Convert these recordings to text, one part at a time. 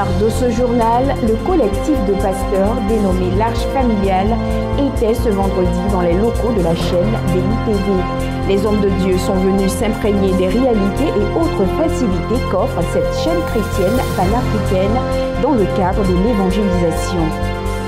l'instar de ce journal, le collectif de pasteurs dénommé l'Arche familiale était ce vendredi dans les locaux de la chaîne Béni TV. Les hommes de Dieu sont venus s'imprégner des réalités et autres facilités qu'offre cette chaîne chrétienne panafricaine dans le cadre de l'évangélisation.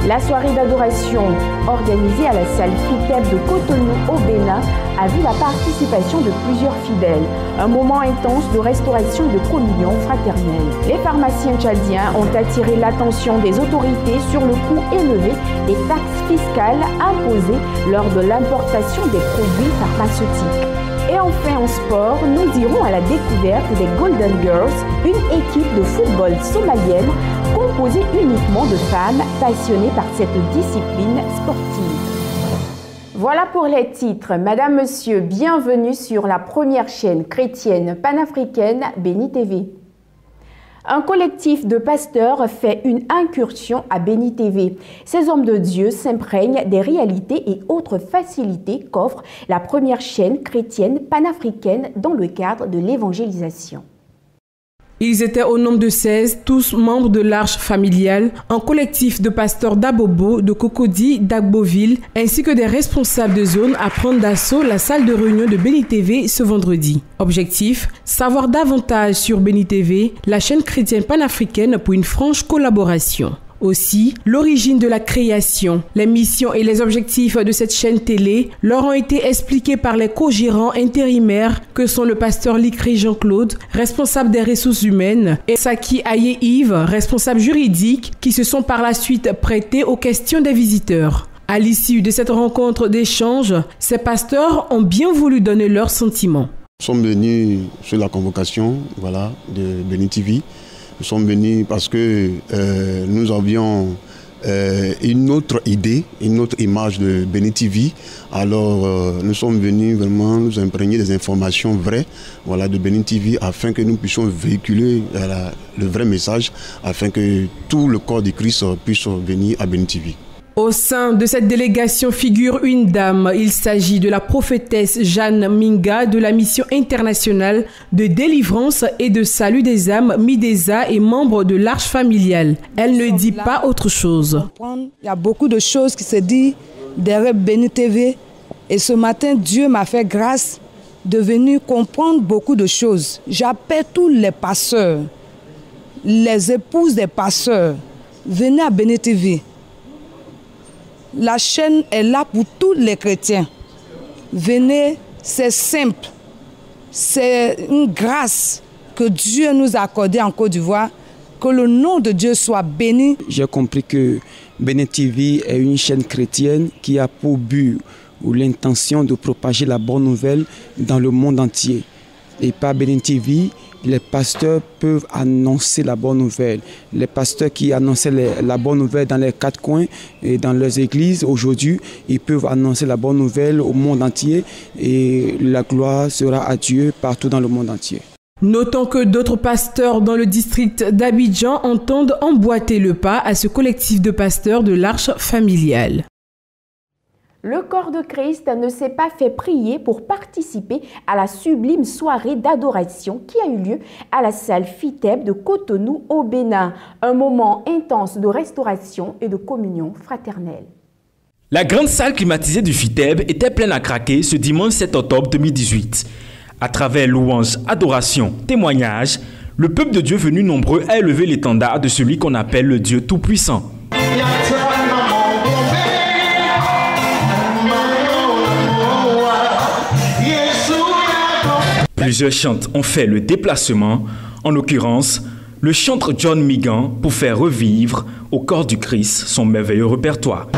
La soirée d'adoration organisée à la salle FITEB de Cotonou au Bénin a vu la participation de plusieurs fidèles. Un moment intense de restauration et de communion fraternelle. Les pharmaciens tchadiens ont attiré l'attention des autorités sur le coût élevé des taxes fiscales imposées lors de l'importation des produits pharmaceutiques. Et enfin en sport, nous irons à la découverte des Golden Girls, une équipe de football somalienne composée uniquement de femmes passionnées par cette discipline sportive. Voilà pour les titres. Madame, Monsieur, bienvenue sur la première chaîne chrétienne panafricaine Béni TV. Un collectif de pasteurs fait une incursion à Béni TV. Ces hommes de Dieu s'imprègnent des réalités et autres facilités qu'offre la première chaîne chrétienne panafricaine dans le cadre de l'évangélisation. Ils étaient au nombre de 16, tous membres de l'Arche familiale, un collectif de pasteurs d'Abobo, de Cocody, d'Agboville, ainsi que des responsables de zone à prendre d'assaut la salle de réunion de Béni TV ce vendredi. Objectif, savoir davantage sur Béni TV, la chaîne chrétienne panafricaine pour une franche collaboration. Aussi, l'origine de la création, les missions et les objectifs de cette chaîne télé leur ont été expliqués par les co-gérants intérimaires que sont le pasteur Likri Jean-Claude, responsable des ressources humaines, et Saki Aye Yves, responsable juridique, qui se sont par la suite prêtés aux questions des visiteurs. À l'issue de cette rencontre d'échange, ces pasteurs ont bien voulu donner leurs sentiments. Nous sommes venus sur la convocation de Béni TV. Nous sommes venus parce que nous avions une autre idée, une autre image de Béni TV. Alors nous sommes venus vraiment nous imprégner des informations vraies de Béni TV afin que nous puissions véhiculer le vrai message, afin que tout le corps de Christ puisse venir à Béni TV. Au sein de cette délégation figure une dame. Il s'agit de la prophétesse Jeanne Minga de la mission internationale de délivrance et de salut des âmes Midesa et membre de l'Arche familiale. Elle ne dit pas autre chose. Il y a beaucoup de choses qui se disent derrière Béni TV et ce matin Dieu m'a fait grâce de venir comprendre beaucoup de choses. J'appelle tous les pasteurs, les épouses des pasteurs, venez à Béni TV. La chaîne est là pour tous les chrétiens. Venez, c'est simple. C'est une grâce que Dieu nous a accordée en Côte d'Ivoire. Que le nom de Dieu soit béni. J'ai compris que Béni TV est une chaîne chrétienne qui a pour but ou l'intention de propager la bonne nouvelle dans le monde entier. Et par Béni TV, les pasteurs peuvent annoncer la bonne nouvelle. Les pasteurs qui annonçaient la bonne nouvelle dans les quatre coins et dans leurs églises, aujourd'hui, ils peuvent annoncer la bonne nouvelle au monde entier et la gloire sera à Dieu partout dans le monde entier. Notons que d'autres pasteurs dans le district d'Abidjan entendent emboîter le pas à ce collectif de pasteurs de l'Arche familiale. Le corps de Christ ne s'est pas fait prier pour participer à la sublime soirée d'adoration qui a eu lieu à la salle FITEB de Cotonou au Bénin. Un moment intense de restauration et de communion fraternelle. La grande salle climatisée du FITEB était pleine à craquer ce dimanche 7 octobre 2018. À travers louanges, adoration, témoignages, le peuple de Dieu venu nombreux a élevé l'étendard de celui qu'on appelle le Dieu Tout-Puissant. Plusieurs chantres ont fait le déplacement, en l'occurrence, le chantre John Migan pour faire revivre au corps du Christ son merveilleux répertoire.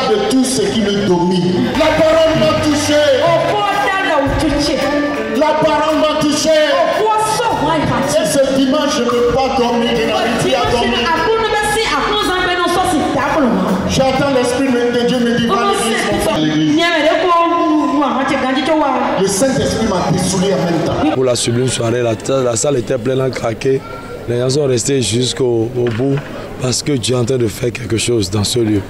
De tout ce qui le domine. La parole m'a touché. La parole m'a touché. Et ce dimanche, je ne peux pas dormir. Je n'arrive plus à dormir. J'entends l'Esprit de Dieu me dire va à l'église. Le Saint-Esprit m'a dessoulé en même temps. Pour la sublime soirée, la salle était pleine à craquer. Les gens sont restés jusqu'au bout parce que Dieu est en train de faire quelque chose dans ce lieu.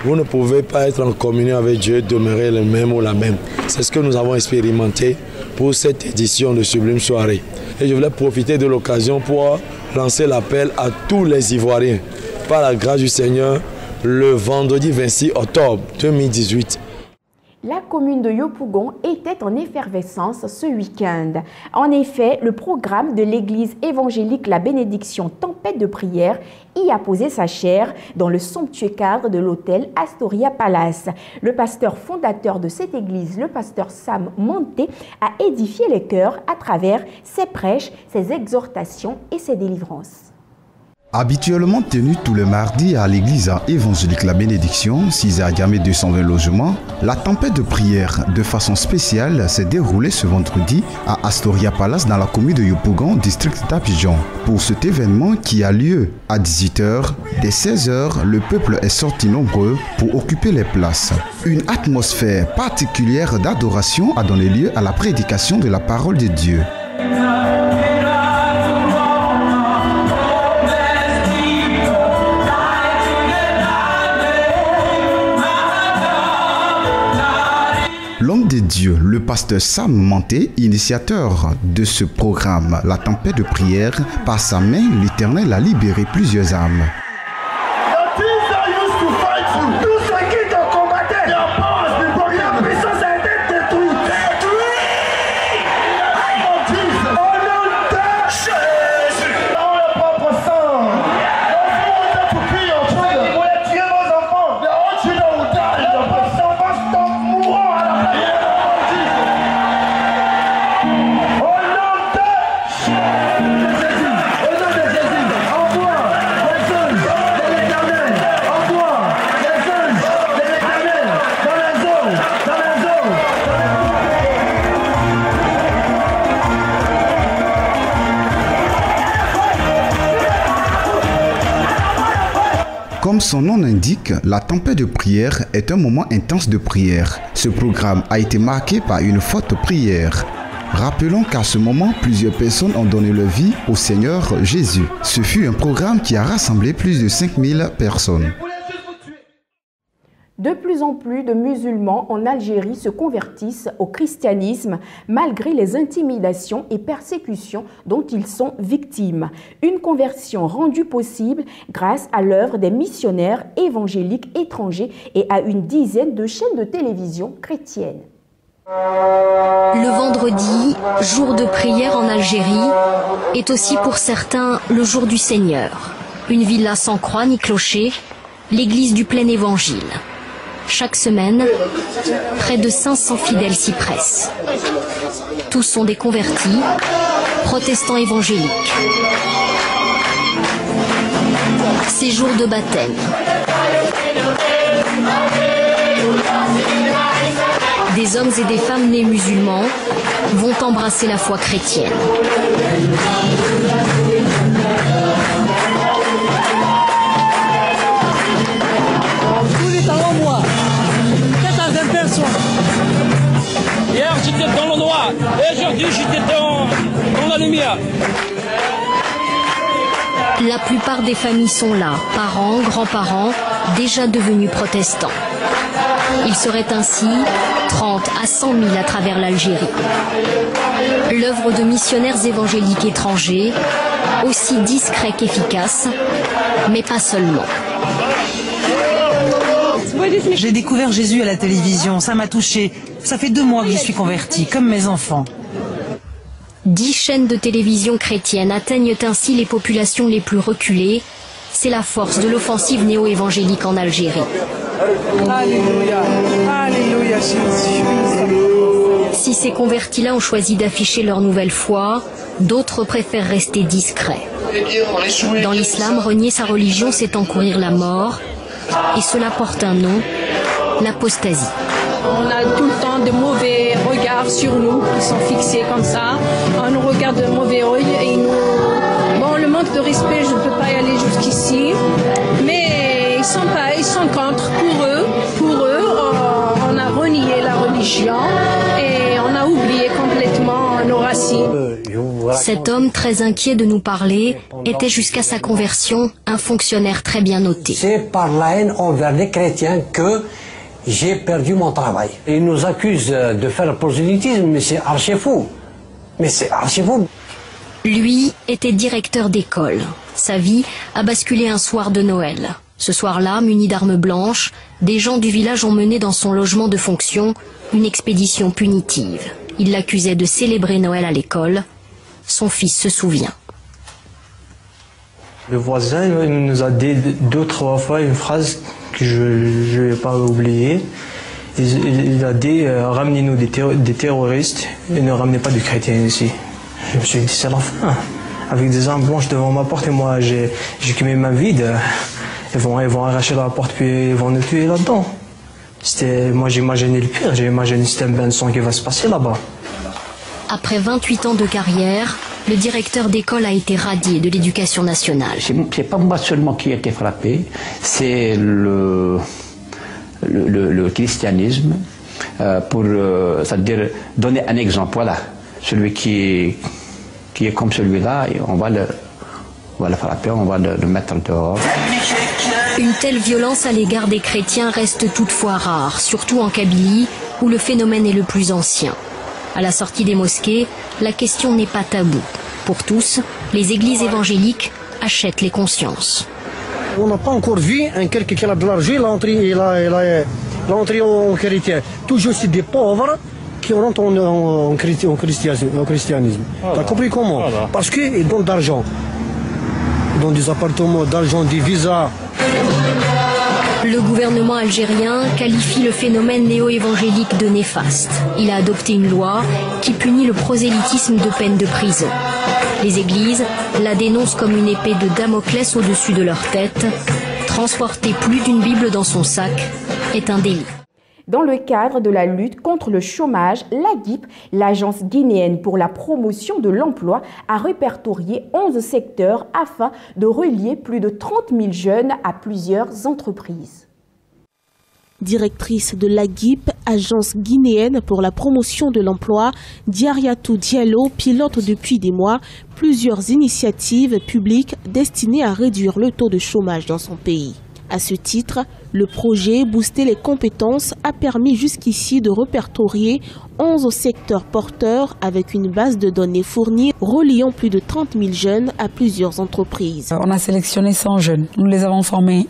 Vous ne pouvez pas être en communion avec Dieu, demeurer le même ou la même. C'est ce que nous avons expérimenté pour cette édition de Sublime Soirée. Et je voulais profiter de l'occasion pour lancer l'appel à tous les Ivoiriens. Par la grâce du Seigneur, le vendredi 26 octobre 2018. La commune de Yopougon était en effervescence ce week-end. En effet, le programme de l'église évangélique La Bénédiction Tempête de prière y a posé sa chair dans le somptueux cadre de l'hôtel Astoria Palace. Le pasteur fondateur de cette église, le pasteur Sam Monté, a édifié les cœurs à travers ses prêches, ses exhortations et ses délivrances. Habituellement tenu tous les mardis à l'église évangélique La Bénédiction, 6 à Diamé 220 logements, la tempête de prière de façon spéciale s'est déroulée ce vendredi à Astoria Palace dans la commune de Yopougon, district d'Abidjan. Pour cet événement qui a lieu à 18h, dès 16h, le peuple est sorti nombreux pour occuper les places. Une atmosphère particulière d'adoration a donné lieu à la prédication de la parole de Dieu. L'homme de Dieu, le pasteur Sam Monté, initiateur de ce programme, la tempête de prière, par sa main, l'Éternel a libéré plusieurs âmes. Comme son nom l'indique, la tempête de prière est un moment intense de prière. Ce programme a été marqué par une forte prière. Rappelons qu'à ce moment, plusieurs personnes ont donné leur vie au Seigneur Jésus. Ce fut un programme qui a rassemblé plus de 5000 personnes. De plus en plus de musulmans en Algérie se convertissent au christianisme malgré les intimidations et persécutions dont ils sont victimes. Une conversion rendue possible grâce à l'œuvre des missionnaires évangéliques étrangers et à une dizaine de chaînes de télévision chrétiennes. Le vendredi, jour de prière en Algérie, est aussi pour certains le jour du Seigneur. Une villa sans croix ni clocher, l'église du plein évangile. Chaque semaine, près de 500 fidèles s'y pressent. Tous sont des convertis, protestants évangéliques. C'est jour de baptême. Des hommes et des femmes nés musulmans vont embrasser la foi chrétienne. Hier j'étais dans le noir et aujourd'hui j'étais dans la lumière. La plupart des familles sont là, parents, grands-parents, déjà devenus protestants. Il serait ainsi 30 à 100 000 à travers l'Algérie. L'œuvre de missionnaires évangéliques étrangers, aussi discret qu'efficace, mais pas seulement. J'ai découvert Jésus à la télévision, ça m'a touchée. Ça fait 2 mois que je suis convertie, comme mes enfants. 10 chaînes de télévision chrétiennes atteignent ainsi les populations les plus reculées. C'est la force de l'offensive néo-évangélique en Algérie. Alléluia, Alléluia Jésus. Si ces convertis-là ont choisi d'afficher leur nouvelle foi, d'autres préfèrent rester discrets. Dans l'islam, renier sa religion, c'est encourir la mort. Et cela porte un nom, l'apostasie. On a tout le temps de mauvais regards sur nous qui sont fixés comme ça. On nous regarde de mauvais œil et nous... Bon, le manque de respect, je ne peux pas y aller jusqu'ici. Mais ils sont contre. religion et on a oublié complètement nos racines. Cet homme, très inquiet de nous parler, était jusqu'à sa conversion un fonctionnaire très bien noté. C'est par la haine envers les chrétiens que j'ai perdu mon travail. Ils nous accusent de faire le prosélytisme, mais c'est archi fou. Mais c'est archi fou. Lui était directeur d'école. Sa vie a basculé un soir de Noël. Ce soir-là, munis d'armes blanches, des gens du village ont mené dans son logement de fonction une expédition punitive. Ils l'accusaient de célébrer Noël à l'école. Son fils se souvient. Le voisin nous a dit 2-3 fois une phrase que je ne vais pas oublier. Il a dit ramenez-nous des terroristes et ne ramenez pas de chrétiens ici. Je me suis dit c'est la fin. Avec des armes blanches devant ma porte et moi j'ai que mes mains vides. Ils vont arracher la porte puis ils vont nous tuer là-dedans. Moi j'imaginais le pire, j'ai imaginé c'était un bain de sang qui va se passer là-bas. Après 28 ans de carrière, le directeur d'école a été radié de l'éducation nationale. C'est pas moi seulement qui ai été frappé, c'est le christianisme pour c'est-à-dire donner un exemple. Voilà, celui qui est comme celui-là, on va le frapper, on va le mettre dehors. Une telle violence à l'égard des chrétiens reste toutefois rare, surtout en Kabylie, où le phénomène est le plus ancien. À la sortie des mosquées, la question n'est pas taboue. Pour tous, les églises évangéliques achètent les consciences. On n'a pas encore vu quelqu'un qui a de l'argent, il a entré en chrétien. Toujours c'est des pauvres qui rentrent en christianisme. Voilà. T'as compris comment? Voilà. Parce qu'ils donnent d'argent. Ils donnent des appartements, d'argent, des visas. Le gouvernement algérien qualifie le phénomène néo-évangélique de néfaste. Il a adopté une loi qui punit le prosélytisme de peine de prison. Les églises la dénoncent comme une épée de Damoclès au-dessus de leur tête. Transporter plus d'une Bible dans son sac est un délit. Dans le cadre de la lutte contre le chômage, l'AGIP, l'Agence guinéenne pour la promotion de l'emploi, a répertorié 11 secteurs afin de relier plus de 30 000 jeunes à plusieurs entreprises. Directrice de l'AGIP, Agence guinéenne pour la promotion de l'emploi, Diariatou Diallo pilote depuis des mois plusieurs initiatives publiques destinées à réduire le taux de chômage dans son pays. À ce titre, le projet Booster les compétences a permis jusqu'ici de répertorier 11 secteurs porteurs avec une base de données fournie reliant plus de 30 000 jeunes à plusieurs entreprises. On a sélectionné 100 jeunes. Nous les avons formés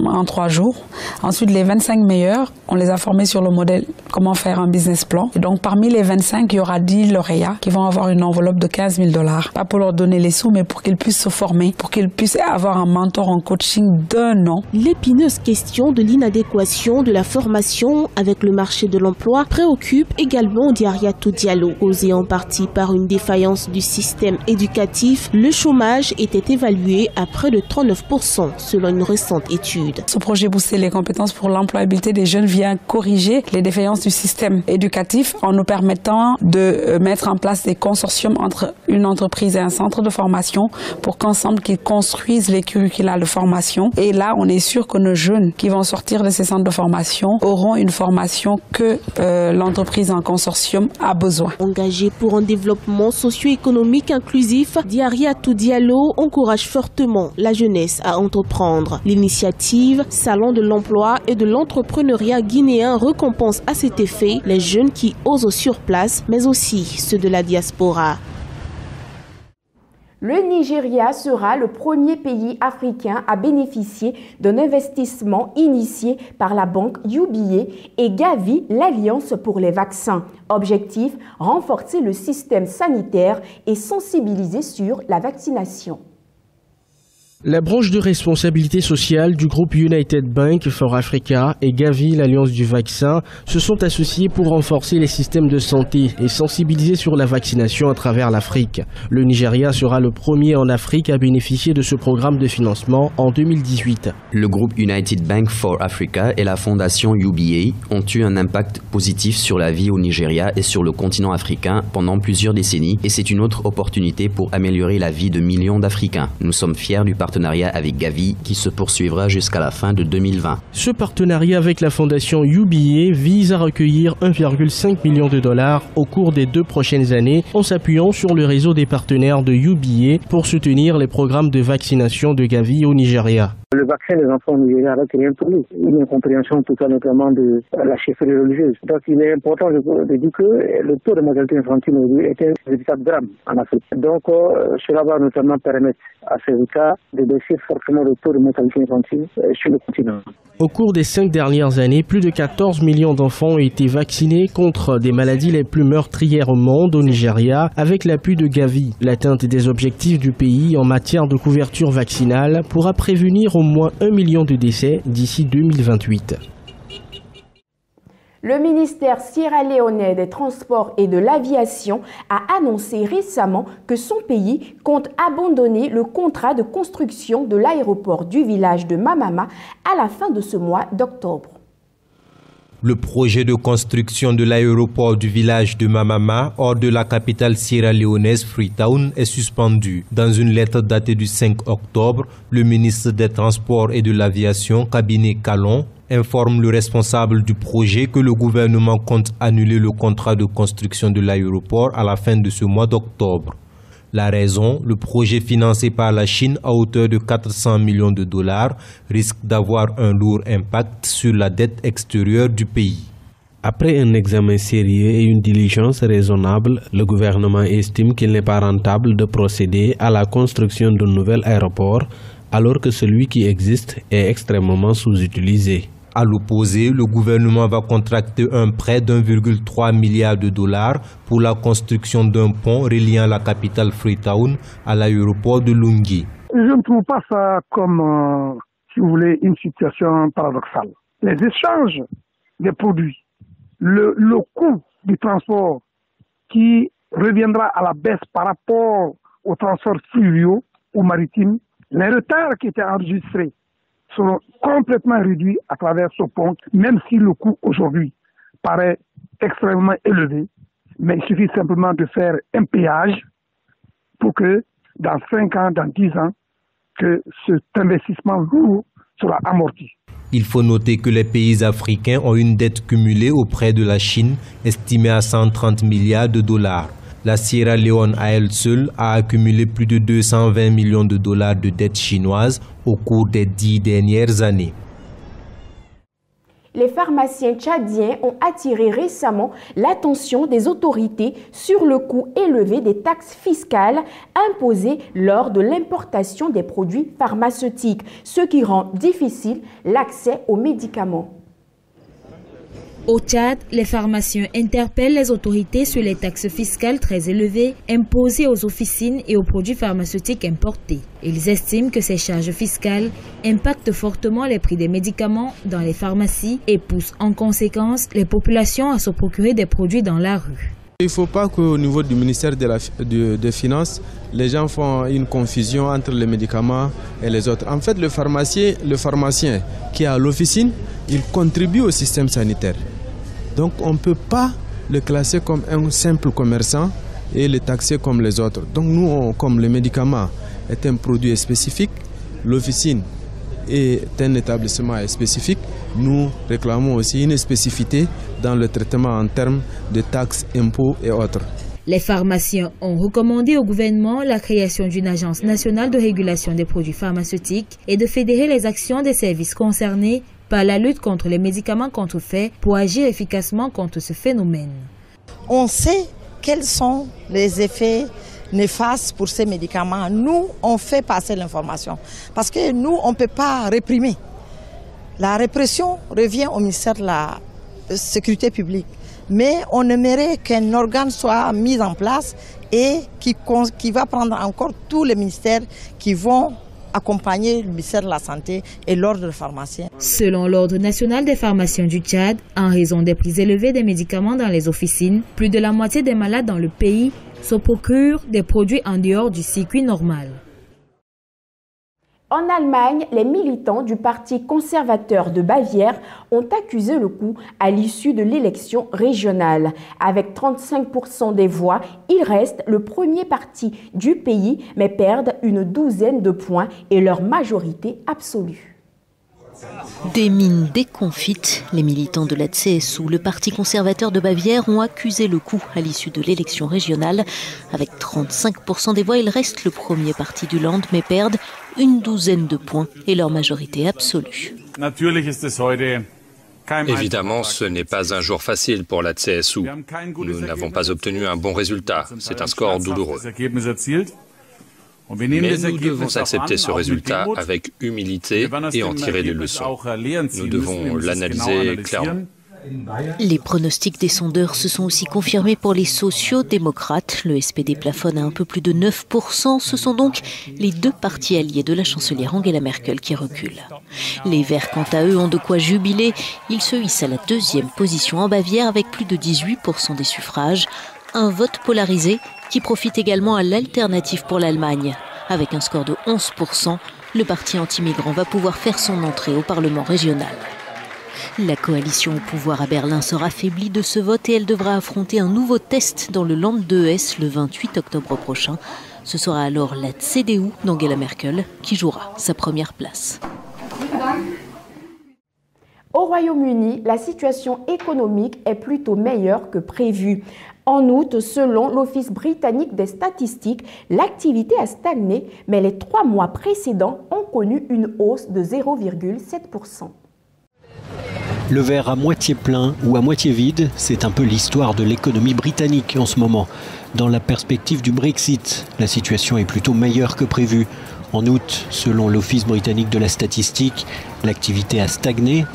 en 3 jours. Ensuite, les 25 meilleurs, on les a formés sur le modèle comment faire un business plan. Et donc, parmi les 25, il y aura 10 lauréats qui vont avoir une enveloppe de 15 000 $. Pas pour leur donner les sous, mais pour qu'ils puissent se former, pour qu'ils puissent avoir un mentor en coaching d'1 an. L'épineuse question de l'inadéquation de la formation avec le marché de l'emploi préoccupe également Diariatou Diallo. Causée en partie par une défaillance du système éducatif, le chômage était évalué à près de 39% selon une récente étude. Ce projet Booster les compétences pour l'employabilité des jeunes vient corriger les défaillances du système éducatif en nous permettant de mettre en place des consortiums entre une entreprise et un centre de formation pour qu'ensemble qu'ils construisent les curricula de formation. Et là, on est sûr que nos jeunes qui vont sortir de ces centres de formation auront une formation que l'entreprise en consortium a besoin. Engagé pour un développement socio-économique inclusif, Diariatou Diallo encourage fortement la jeunesse à entreprendre. L'initiative Salon de l'emploi et de l'entrepreneuriat guinéen récompense à cet effet les jeunes qui osent sur place, mais aussi ceux de la diaspora. Le Nigeria sera le premier pays africain à bénéficier d'un investissement initié par la banque UBA et Gavi, l'Alliance pour les vaccins. Objectif, renforcer le système sanitaire et sensibiliser sur la vaccination. La branche de responsabilité sociale du groupe United Bank for Africa et Gavi, l'Alliance du vaccin, se sont associés pour renforcer les systèmes de santé et sensibiliser sur la vaccination à travers l'Afrique. Le Nigeria sera le premier en Afrique à bénéficier de ce programme de financement en 2018. Le groupe United Bank for Africa et la fondation UBA ont eu un impact positif sur la vie au Nigeria et sur le continent africain pendant plusieurs décennies et c'est une autre opportunité pour améliorer la vie de millions d'Africains. Nous sommes fiers du partenariat partenariat avec Gavi qui se poursuivra jusqu'à la fin de 2020. Ce partenariat avec la fondation UBA vise à recueillir 1,5 million de dollars au cours des 2 prochaines années en s'appuyant sur le réseau des partenaires de UBA pour soutenir les programmes de vaccination de Gavi au Nigeria. Le vaccin des enfants au Nigeria reste rien pour lui. Une incompréhension tout cas notamment de la chefferie religieuse. Donc il est important de dire que le taux de mortalité infantile aujourd'hui est un véritable drame en Afrique. Donc cela va notamment permettre à ces cas de baisser fortement le taux de mortalité infantile sur le continent. Au cours des 5 dernières années, plus de 14 millions d'enfants ont été vaccinés contre des maladies les plus meurtrières au monde au Nigeria avec l'appui de Gavi. L'atteinte des objectifs du pays en matière de couverture vaccinale pourra prévenir au moins 1 million de décès d'ici 2028. Le ministère sierra-léonais des Transports et de l'Aviation a annoncé récemment que son pays compte abandonner le contrat de construction de l'aéroport du village de Mamama à la fin de ce mois d'octobre. Le projet de construction de l'aéroport du village de Mamama, hors de la capitale sierra-léonaise Freetown, est suspendu. Dans une lettre datée du 5 octobre, le ministre des Transports et de l'Aviation, Cabinet Calon, informe le responsable du projet que le gouvernement compte annuler le contrat de construction de l'aéroport à la fin de ce mois d'octobre. La raison, le projet financé par la Chine à hauteur de 400 millions de dollars risque d'avoir un lourd impact sur la dette extérieure du pays. Après un examen sérieux et une diligence raisonnable, le gouvernement estime qu'il n'est pas rentable de procéder à la construction d'un nouvel aéroport alors que celui qui existe est extrêmement sous-utilisé. À l'opposé, le gouvernement va contracter un prêt d'1,3 milliard de dollars pour la construction d'un pont reliant la capitale Freetown à l'aéroport de Lungi. Je ne trouve pas ça comme, si vous voulez, une situation paradoxale. Les échanges des produits, le coût du transport qui reviendra à la baisse par rapport aux transports fluviaux ou maritimes, les retards qui étaient enregistrés seront complètement réduits à travers ce pont, même si le coût aujourd'hui paraît extrêmement élevé. Mais il suffit simplement de faire un péage pour que dans 5 ans, dans 10 ans, que cet investissement lourd sera amorti. Il faut noter que les pays africains ont une dette cumulée auprès de la Chine estimée à 130 milliards de dollars. La Sierra Leone à elle seule a accumulé plus de 220 millions de dollars de dettes chinoises au cours des 10 dernières années. Les pharmaciens tchadiens ont attiré récemment l'attention des autorités sur le coût élevé des taxes fiscales imposées lors de l'importation des produits pharmaceutiques, ce qui rend difficile l'accès aux médicaments. Au Tchad, les pharmaciens interpellent les autorités sur les taxes fiscales très élevées imposées aux officines et aux produits pharmaceutiques importés. Ils estiment que ces charges fiscales impactent fortement les prix des médicaments dans les pharmacies et poussent en conséquence les populations à se procurer des produits dans la rue. Il ne faut pas qu'au niveau du ministère des Finances, les gens font une confusion entre les médicaments et les autres. En fait, le pharmacien qui est à l'officine, il contribue au système sanitaire. Donc on ne peut pas le classer comme un simple commerçant et le taxer comme les autres. Donc nous, comme le médicament est un produit spécifique, l'officine est un établissement spécifique, nous réclamons aussi une spécificité dans le traitement en termes de taxes, impôts et autres. Les pharmaciens ont recommandé au gouvernement la création d'une agence nationale de régulation des produits pharmaceutiques et de fédérer les actions des services concernés par la lutte contre les médicaments contrefaits pour agir efficacement contre ce phénomène. On sait quels sont les effets néfastes pour ces médicaments. Nous, on fait passer l'information parce que nous, on ne peut pas réprimer. La répression revient au ministère de la Sécurité publique. Mais on aimerait qu'un organe soit mis en place et qui va prendre encore tous les ministères qui vont accompagner le ministère de la Santé et l'ordre des pharmaciens. Selon l'Ordre national des pharmaciens du Tchad, en raison des prix élevés des médicaments dans les officines, plus de la moitié des malades dans le pays se procurent des produits en dehors du circuit normal. En Allemagne, les militants du Parti conservateur de Bavière ont accusé le coup à l'issue de l'élection régionale. Avec 35% des voix, ils restent le premier parti du pays, mais perdent une douzaine de points et leur majorité absolue. Des mines déconfites, les militants de la CSU, le Parti conservateur de Bavière, ont accusé le coup à l'issue de l'élection régionale. Avec 35% des voix, ils restent le premier parti du Land, mais perdent une douzaine de points et leur majorité absolue. Évidemment, ce n'est pas un jour facile pour la CSU. Nous n'avons pas obtenu un bon résultat. C'est un score douloureux. Mais nous devons accepter ce résultat avec humilité et en tirer les leçons. Nous devons l'analyser clairement. Les pronostics des sondeurs se sont aussi confirmés pour les sociaux-démocrates. Le SPD plafonne à un peu plus de 9%. Ce sont donc les deux partis alliés de la chancelière Angela Merkel qui reculent. Les Verts, quant à eux, ont de quoi jubiler. Ils se hissent à la deuxième position en Bavière avec plus de 18% des suffrages. Un vote polarisé qui profite également à l'Alternative pour l'Allemagne. Avec un score de 11%, le parti anti-migrant va pouvoir faire son entrée au Parlement régional. La coalition au pouvoir à Berlin sera affaiblie de ce vote et elle devra affronter un nouveau test dans le Land 2S le 28 octobre prochain. Ce sera alors la CDU d'Angela Merkel qui jouera sa première place. Au Royaume-Uni, la situation économique est plutôt meilleure que prévu. En août, selon l'Office britannique des statistiques, l'activité a stagné, mais les 3 mois précédents ont connu une hausse de 0,7%. Le verre à moitié plein ou à moitié vide, c'est un peu l'histoire de l'économie britannique en ce moment. Dans la perspective du Brexit, la situation est plutôt meilleure que prévu. En août, selon l'Office britannique de la statistique, l'activité a stagné,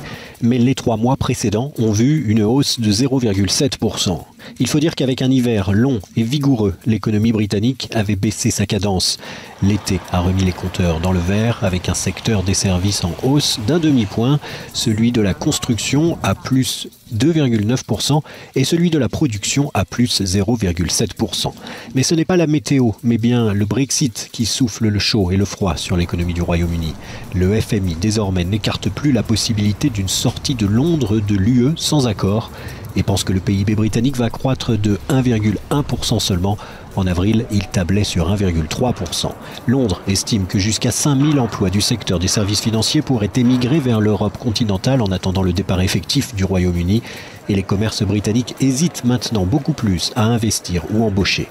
mais les 3 mois précédents ont vu une hausse de 0,7%. Il faut dire qu'avec un hiver long et vigoureux, l'économie britannique avait baissé sa cadence. L'été a remis les compteurs dans le vert avec un secteur des services en hausse d'un demi-point, celui de la construction à plus 2,9% et celui de la production à plus 0,7%. Mais ce n'est pas la météo, mais bien le Brexit qui souffle le chaud et le froid sur l'économie du Royaume-Uni. Le FMI désormais n'écarte plus la possibilité d'une sortie de Londres de l'UE sans accord et pense que le PIB britannique va croître de 1,1% seulement. En avril, il tablait sur 1,3%. Londres estime que jusqu'à 5000 emplois du secteur des services financiers pourraient émigrer vers l'Europe continentale en attendant le départ effectif du Royaume-Uni. Et les commerces britanniques hésitent maintenant beaucoup plus à investir ou embaucher.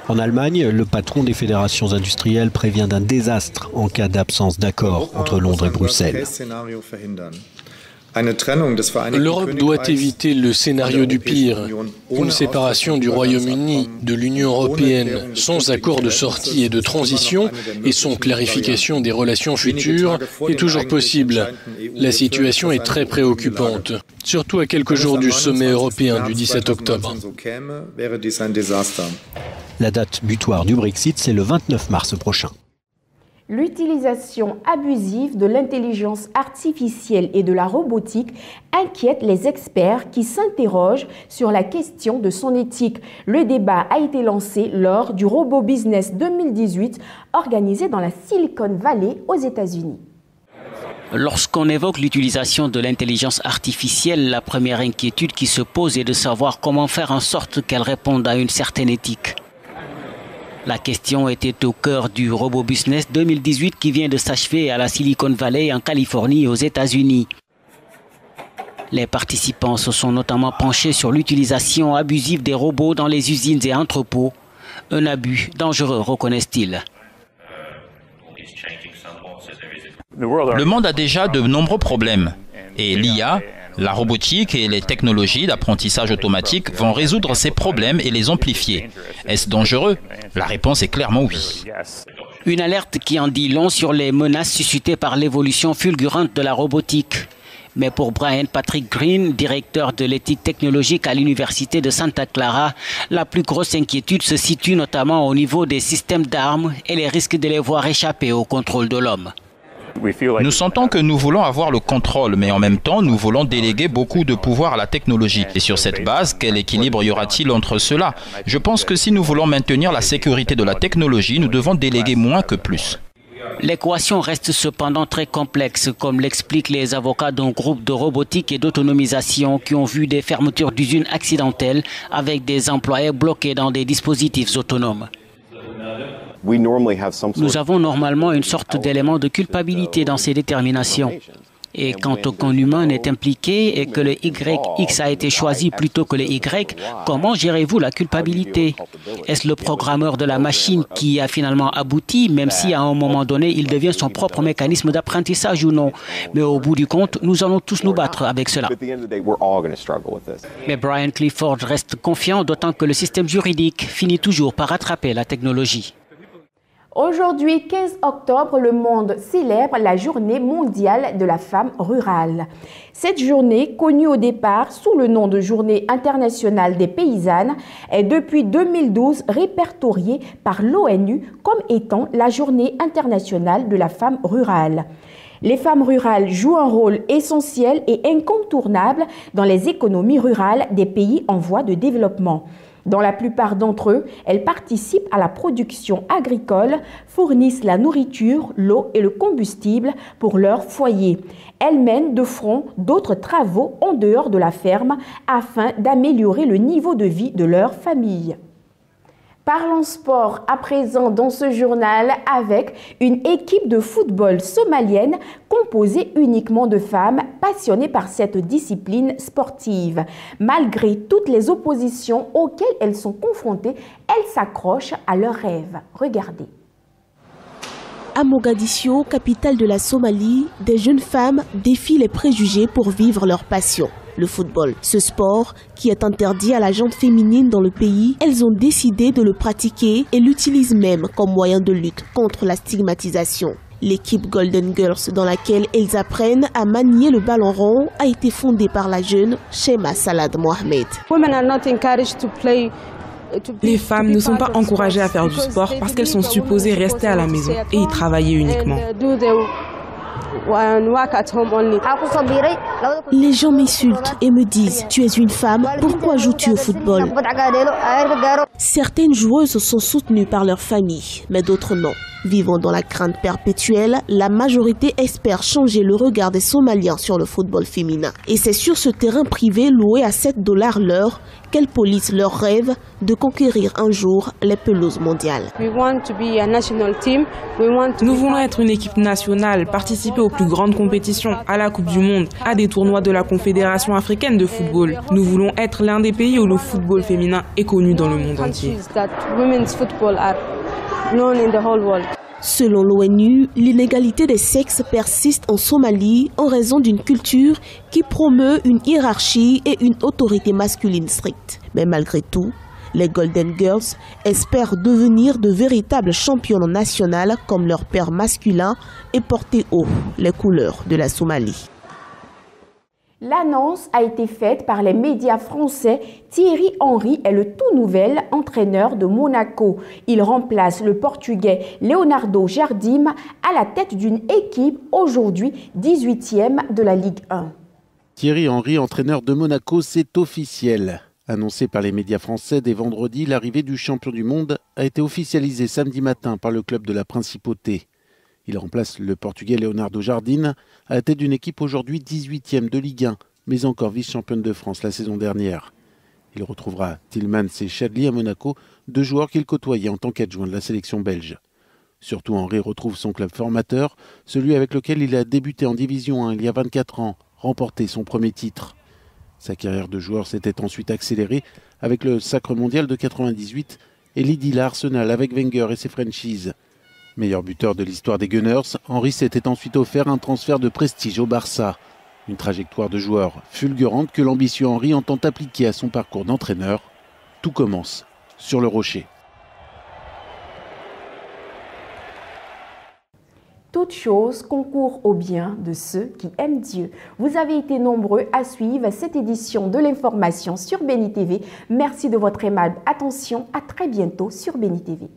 En Allemagne, le patron des fédérations industrielles prévient d'un désastre en cas d'absence d'accord entre Londres et Bruxelles. L'Europe doit éviter le scénario du pire, une séparation du Royaume-Uni de l'Union européenne sans accord de sortie et de transition et sans clarification des relations futures est toujours possible. La situation est très préoccupante, surtout à quelques jours du sommet européen du 17 octobre. La date butoir du Brexit, c'est le 29 mars prochain. L'utilisation abusive de l'intelligence artificielle et de la robotique inquiète les experts qui s'interrogent sur la question de son éthique. Le débat a été lancé lors du Robo Business 2018 organisé dans la Silicon Valley aux États-Unis. Lorsqu'on évoque l'utilisation de l'intelligence artificielle, la première inquiétude qui se pose est de savoir comment faire en sorte qu'elle réponde à une certaine éthique. La question était au cœur du Robo Business 2018 qui vient de s'achever à la Silicon Valley en Californie aux États-Unis. Les participants se sont notamment penchés sur l'utilisation abusive des robots dans les usines et entrepôts. Un abus dangereux, reconnaissent-ils. Le monde a déjà de nombreux problèmes et l'IA, la robotique et les technologies d'apprentissage automatique vont résoudre ces problèmes et les amplifier. Est-ce dangereux? La réponse est clairement oui. Une alerte qui en dit long sur les menaces suscitées par l'évolution fulgurante de la robotique. Mais pour Brian Patrick Green, directeur de l'éthique technologique à l'Université de Santa Clara, la plus grosse inquiétude se situe notamment au niveau des systèmes d'armes et les risques de les voir échapper au contrôle de l'homme. Nous sentons que nous voulons avoir le contrôle, mais en même temps, nous voulons déléguer beaucoup de pouvoir à la technologie. Et sur cette base, quel équilibre y aura-t-il entre cela? Je pense que si nous voulons maintenir la sécurité de la technologie, nous devons déléguer moins que plus. L'équation reste cependant très complexe, comme l'expliquent les avocats d'un groupe de robotique et d'autonomisation qui ont vu des fermetures d'usines accidentelles avec des employés bloqués dans des dispositifs autonomes. Nous avons normalement une sorte d'élément de culpabilité dans ces déterminations. Et quand aucun humain n'est impliqué et que le YX a été choisi plutôt que le Y, comment gérez-vous la culpabilité? Est-ce le programmeur de la machine qui a finalement abouti, même si à un moment donné il devient son propre mécanisme d'apprentissage ou non? Mais au bout du compte, nous allons tous nous battre avec cela. Mais Brian Clifford reste confiant, d'autant que le système juridique finit toujours par rattraper la technologie. Aujourd'hui, 15 octobre, le monde célèbre la journée mondiale de la femme rurale. Cette journée, connue au départ sous le nom de Journée internationale des paysannes, est depuis 2012 répertoriée par l'ONU comme étant la journée internationale de la femme rurale. Les femmes rurales jouent un rôle essentiel et incontournable dans les économies rurales des pays en voie de développement. Dans la plupart d'entre eux, elles participent à la production agricole, fournissent la nourriture, l'eau et le combustible pour leur foyer. Elles mènent de front d'autres travaux en dehors de la ferme afin d'améliorer le niveau de vie de leur famille. Parlons sport à présent dans ce journal avec une équipe de football somalienne composée uniquement de femmes passionnées par cette discipline sportive. Malgré toutes les oppositions auxquelles elles sont confrontées, elles s'accrochent à leurs rêves. Regardez. À Mogadiscio, capitale de la Somalie, des jeunes femmes défient les préjugés pour vivre leur passion. Le football. Ce sport, qui est interdit à la gente féminine dans le pays, elles ont décidé de le pratiquer et l'utilisent même comme moyen de lutte contre la stigmatisation. L'équipe Golden Girls, dans laquelle elles apprennent à manier le ballon rond, a été fondée par la jeune Shema Salad Mohamed. Les femmes ne sont pas encouragées à faire du sport parce qu'elles sont supposées rester à la maison et y travailler uniquement. Les gens m'insultent et me disent « Tu es une femme, pourquoi joues-tu au football ?» Certaines joueuses sont soutenues par leur famille, mais d'autres non. Vivant dans la crainte perpétuelle, la majorité espère changer le regard des Somaliens sur le football féminin. Et c'est sur ce terrain privé loué à 7 $ l'heure qu'elles polissent leur rêve de conquérir un jour les pelouses mondiales. Nous voulons être une équipe nationale, participer aux plus grandes compétitions, à la Coupe du Monde, à des tournois de la Confédération africaine de football. Nous voulons être l'un des pays où le football féminin est connu dans le monde entier. Selon l'ONU, l'inégalité des sexes persiste en Somalie en raison d'une culture qui promeut une hiérarchie et une autorité masculine stricte. Mais malgré tout, les Golden Girls espèrent devenir de véritables championnes nationales comme leur père masculin et porter haut les couleurs de la Somalie. L'annonce a été faite par les médias français. Thierry Henry est le tout nouvel entraîneur de Monaco. Il remplace le Portugais Leonardo Jardim à la tête d'une équipe aujourd'hui 18e de la Ligue 1. Thierry Henry, entraîneur de Monaco, c'est officiel. Annoncé par les médias français dès vendredi, l'arrivée du champion du monde a été officialisée samedi matin par le club de la Principauté. Il remplace le Portugais Leonardo Jardim à la tête d'une équipe aujourd'hui 18e de Ligue 1, mais encore vice-championne de France la saison dernière. Il retrouvera Tillmans et Chadli à Monaco, deux joueurs qu'il côtoyait en tant qu'adjoint de la sélection belge. Surtout, Henry retrouve son club formateur, celui avec lequel il a débuté en Division 1 il y a 24 ans, remporté son premier titre. Sa carrière de joueur s'était ensuite accélérée avec le sacre mondial de 98 et l'idylle à Arsenal avec Wenger et ses Frenchies. Meilleur buteur de l'histoire des Gunners, Henry s'était ensuite offert un transfert de prestige au Barça. Une trajectoire de joueur fulgurante que l'ambitieux Henry entend appliquer à son parcours d'entraîneur. Tout commence sur le rocher. Toute chose concourt au bien de ceux qui aiment Dieu. Vous avez été nombreux à suivre cette édition de l'information sur Béni TV. Merci de votre aimable attention. À très bientôt sur Béni TV.